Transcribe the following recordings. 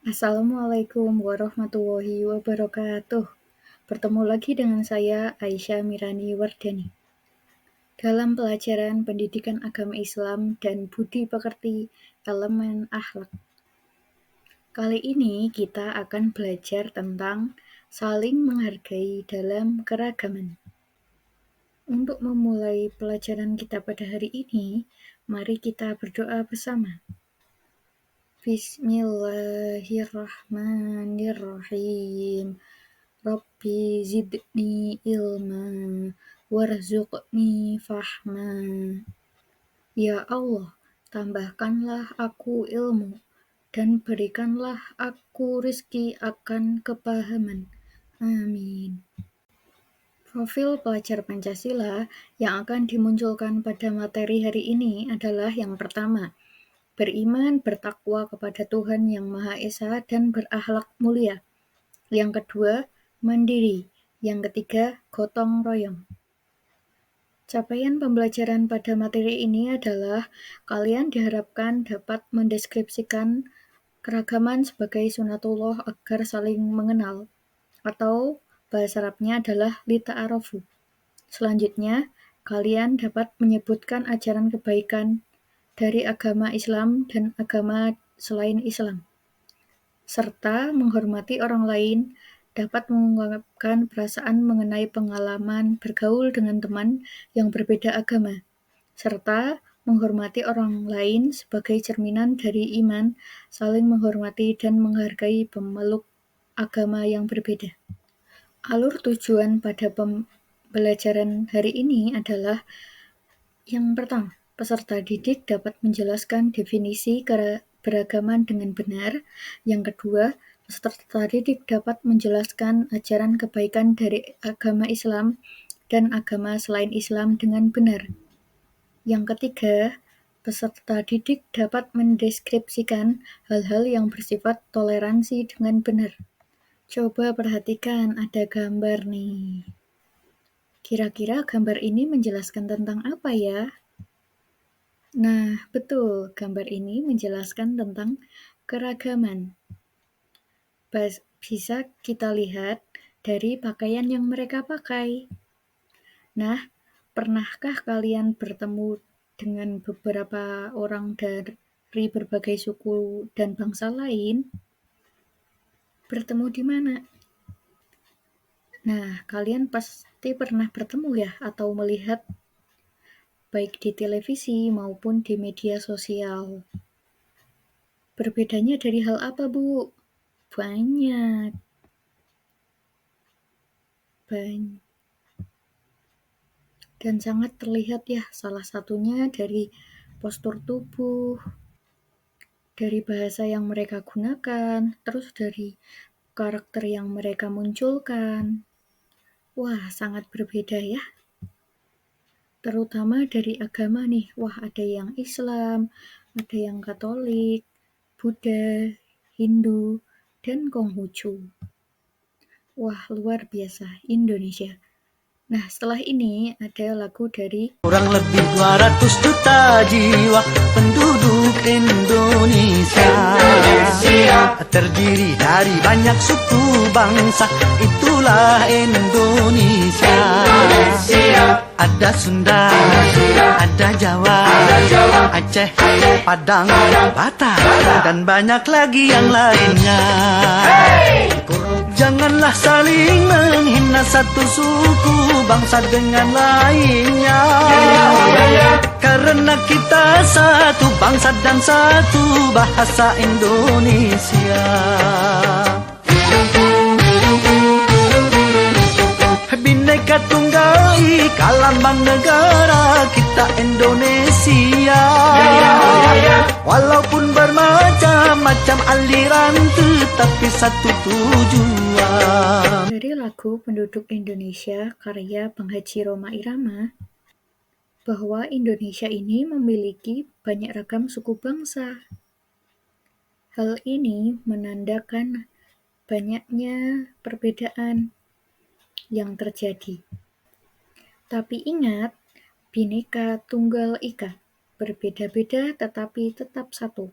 Assalamualaikum warahmatullahi wabarakatuh. Bertemu lagi dengan saya, Aisyah Mirani Wardani. Dalam pelajaran Pendidikan Agama Islam dan Budi Pekerti Elemen Akhlak. Kali ini kita akan belajar tentang saling menghargai dalam keragaman. Untuk memulai pelajaran kita pada hari ini, mari kita berdoa bersama. Bismillahirrahmanirrahim. Rabbi zidni ilma warzuqni fahma. Ya Allah, tambahkanlah aku ilmu dan berikanlah aku rizki akan kepahaman. Amin. Profil pelajar Pancasila yang akan dimunculkan pada materi hari ini adalah yang pertama, beriman, bertakwa kepada Tuhan Yang Maha Esa dan berakhlak mulia. Yang kedua, mandiri. Yang ketiga, gotong royong. Capaian pembelajaran pada materi ini adalah kalian diharapkan dapat mendeskripsikan keragaman sebagai sunatullah agar saling mengenal, atau bahasa Arabnya adalah lita'arofu. Selanjutnya, kalian dapat menyebutkan ajaran kebaikan dari agama Islam dan agama selain Islam, serta menghormati orang lain, dapat mengungkapkan perasaan mengenai pengalaman bergaul dengan teman yang berbeda agama, serta menghormati orang lain sebagai cerminan dari iman, saling menghormati dan menghargai pemeluk agama yang berbeda. Alur tujuan pada pembelajaran hari ini adalah yang pertama, peserta didik dapat menjelaskan definisi beragaman dengan benar. Yang kedua, peserta didik dapat menjelaskan ajaran kebaikan dari agama Islam dan agama selain Islam dengan benar. Yang ketiga, peserta didik dapat mendeskripsikan hal-hal yang bersifat toleransi dengan benar. Coba perhatikan, ada gambar nih. Kira-kira gambar ini menjelaskan tentang apa ya? Nah, betul, gambar ini menjelaskan tentang keragaman. Bisa kita lihat dari pakaian yang mereka pakai. Nah, pernahkah kalian bertemu dengan beberapa orang dari berbagai suku dan bangsa lain? Bertemu di mana? Nah, kalian pasti pernah bertemu ya, atau melihat baik di televisi maupun di media sosial. Berbedanya dari hal apa, Bu? Banyak. Dan sangat terlihat ya, salah satunya dari postur tubuh, dari bahasa yang mereka gunakan, terus dari karakter yang mereka munculkan. Wah, sangat berbeda ya. Terutama dari agama nih, wah ada yang Islam, ada yang Katolik, Buddha, Hindu, dan Konghucu. Wah, luar biasa, Indonesia. Nah, setelah ini ada lagu dari kurang lebih 200 juta jiwa penduduk Indonesia. Terdiri dari banyak suku bangsa, itulah Indonesia. Ada Sunda, ada Jawa, Aceh, Padang, Batak, dan banyak lagi yang lainnya. Janganlah saling menghina satu suku bangsa dengan lainnya. Karena kita satu bangsa dan satu bahasa Indonesia. Bhinneka Tunggal Ika lambang negara kita Indonesia. Walaupun bermacam-macam aliran, tetapi satu tujuan. Dari lagu Penduduk Indonesia karya Bang Haji Rhoma Irama, bahwa Indonesia ini memiliki banyak ragam suku bangsa. Hal ini menandakan banyaknya perbedaan yang terjadi. Tapi ingat, Bhinneka Tunggal Ika, berbeda-beda tetapi tetap satu.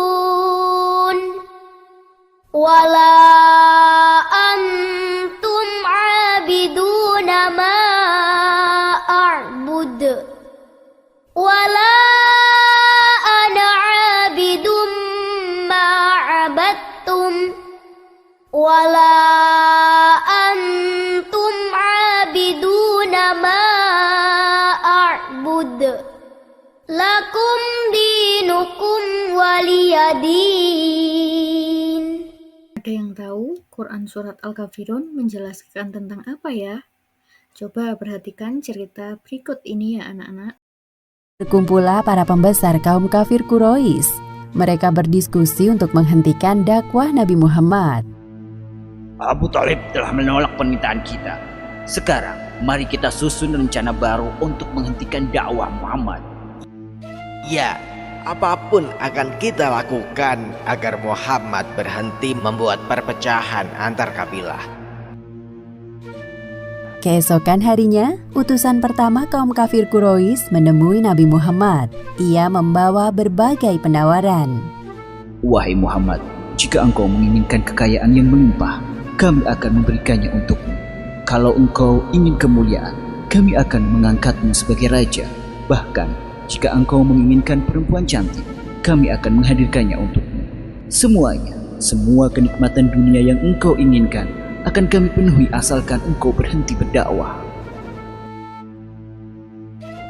wala antum abiduna ma a'bud. Lakum dinukum waliyadin. Ada yang tahu Quran Surat Al-Kafirun menjelaskan tentang apa ya? Coba perhatikan cerita berikut ini ya anak-anak. Berkumpullah para pembesar kaum kafir Quraisy. Mereka berdiskusi untuk menghentikan dakwah Nabi Muhammad. Abu Talib telah menolak permintaan kita. Sekarang, mari kita susun rencana baru untuk menghentikan dakwah Muhammad. Ya, apapun akan kita lakukan agar Muhammad berhenti membuat perpecahan antar kabilah. Keesokan harinya, utusan pertama kaum kafir Quraisy menemui Nabi Muhammad. Ia membawa berbagai penawaran. Wahai Muhammad, jika engkau menginginkan kekayaan yang melimpah, kami akan memberikannya untukmu. Kalau engkau ingin kemuliaan, kami akan mengangkatmu sebagai raja. Bahkan, jika engkau menginginkan perempuan cantik, kami akan menghadirkannya untukmu. Semuanya, semua kenikmatan dunia yang engkau inginkan akan kami penuhi asalkan engkau berhenti berdakwah.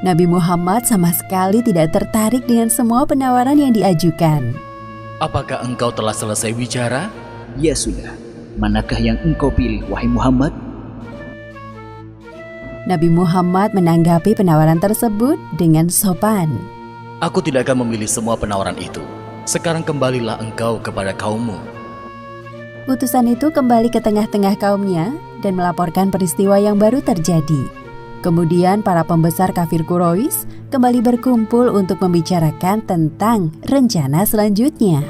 Nabi Muhammad sama sekali tidak tertarik dengan semua penawaran yang diajukan. Apakah engkau telah selesai bicara? Ya sudah, manakah yang engkau pilih, wahai Muhammad? Nabi Muhammad menanggapi penawaran tersebut dengan sopan. Aku tidak akan memilih semua penawaran itu. Sekarang kembalilah engkau kepada kaummu. Utusan itu kembali ke tengah-tengah kaumnya dan melaporkan peristiwa yang baru terjadi. Kemudian para pembesar kafir Quraisy kembali berkumpul untuk membicarakan tentang rencana selanjutnya.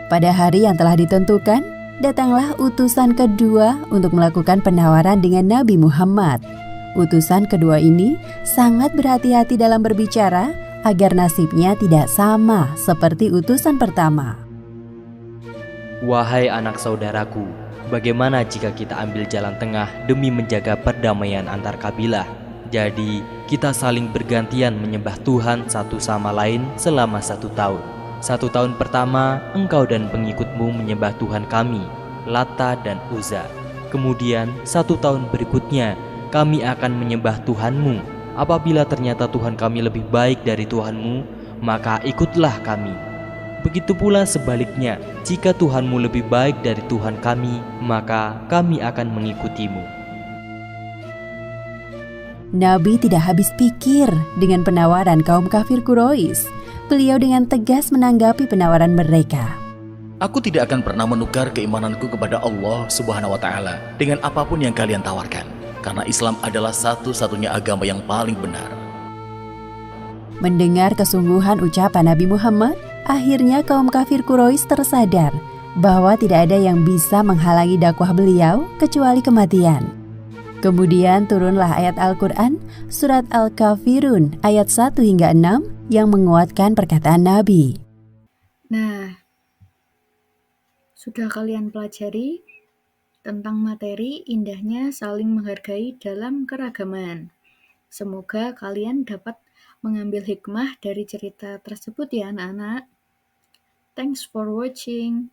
Pada hari yang telah ditentukan, datanglah utusan kedua untuk melakukan penawaran dengan Nabi Muhammad. Utusan kedua ini sangat berhati-hati dalam berbicara agar nasibnya tidak sama seperti utusan pertama. Wahai anak saudaraku, bagaimana jika kita ambil jalan tengah demi menjaga perdamaian antar kabilah? Jadi, kita saling bergantian menyembah Tuhan satu sama lain selama 1 tahun. 1 tahun pertama, engkau dan pengikutmu menyembah Tuhan kami, Lata dan Uzza. Kemudian, 1 tahun berikutnya, kami akan menyembah Tuhanmu. Apabila ternyata Tuhan kami lebih baik dari Tuhanmu, maka ikutlah kami. Begitu pula sebaliknya, jika Tuhanmu lebih baik dari Tuhan kami, maka kami akan mengikutimu. Nabi tidak habis pikir dengan penawaran kaum kafir Quraisy. Beliau dengan tegas menanggapi penawaran mereka. Aku tidak akan pernah menukar keimananku kepada Allah Subhanahu wa Ta'ala dengan apapun yang kalian tawarkan, karena Islam adalah satu-satunya agama yang paling benar. Mendengar kesungguhan ucapan Nabi Muhammad, akhirnya kaum kafir Quraisy tersadar bahwa tidak ada yang bisa menghalangi dakwah beliau kecuali kematian. Kemudian turunlah ayat Al-Quran, Surat Al-Kafirun ayat 1 hingga 6 yang menguatkan perkataan Nabi. Nah, sudah kalian pelajari tentang materi indahnya saling menghargai dalam keragaman. Semoga kalian dapat mengambil hikmah dari cerita tersebut ya anak-anak. Thanks for watching.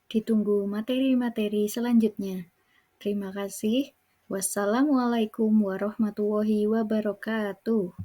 Ditunggu materi-materi selanjutnya. Terima kasih. Wassalamualaikum warahmatullahi wabarakatuh.